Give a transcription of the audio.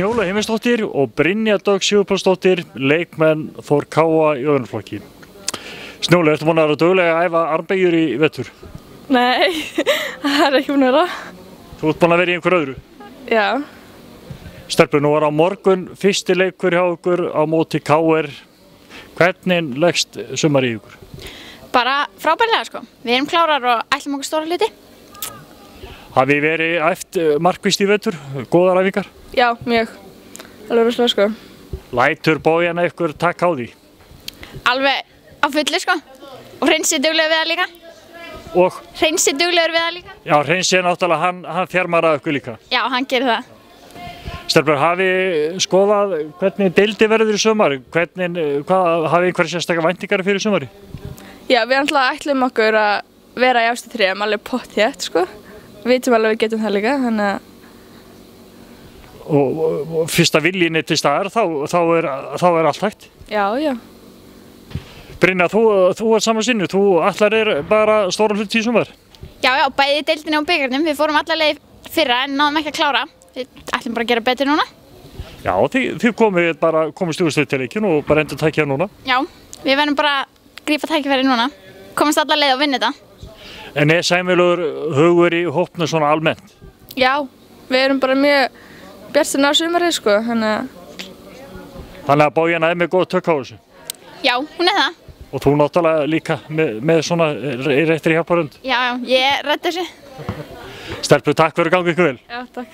Snjólaug Heimisdóttir og Brynja Dögg Sigurpálsdóttir, leikmenn Þór Káa í öðrum flokki. Snjólaug, ertu búin að vera duglega að æfa armbeygjur í vetur? Nei, það er ekki búin að vera. Þú ert búin að vera í einhver öðru? Já. Stelpur, nú var á morgun fyrsti leikur hjá ykkur á móti KR. Hvernig leggst sumarið í ykkur? Bara frábærlega sko. Við erum klárar og ætlum okkur stóra hluti. Hafið verið æft markvisst í vetur, góðar æfingar? Já, mjög. Alveg rosalega sko. Lætur Bójan ykkur takk á því? Alveg á fullu sko. Og Hreinsi duglegur við það líka. Og? Hreinsi duglegur við það líka. Já, Hreinsi náttúrulega, hann þjarmar að ykkur líka. Já, hann gerir það. Stelpur, hafið skoðað hvernig deildi verður í sumar? Hafið einhverja sérstakar væntingar fyrir sumari? Já, við ætlum okkur að vera í efstu þrem, alveg pottþétt sko. Við vitum alveg að við getum það líka, þannig að... Og fyrsta viljinni til staðar, þá er allt hægt? Já, já. Brynja, þú ert saman sinni, þú ætlar bara stóra hluti í sumar? Já, bæði í deildinni og bikarnum. Við fórum alla leið fyrra en náðum ekki að klára. Við ætlum bara að gera betur núna. Já, þið komist úr til og bara endur tækja núna? Já, við verðum bara að grípa tækifæri núna. Komast alla leið og vinna þetta. En sæmilegur hugur í hópnu svona almennt? Já, við erum bara mjög bjartsýn á sumarið sko, Þannig að Bójana með góð tök á þessu? Já, hún það. Og þú náttúrulega líka með svona réttri hjálparhund? Já, ég redda þessu. Stelpur, takk fyrir að ganga ykkur vel. Já, takk.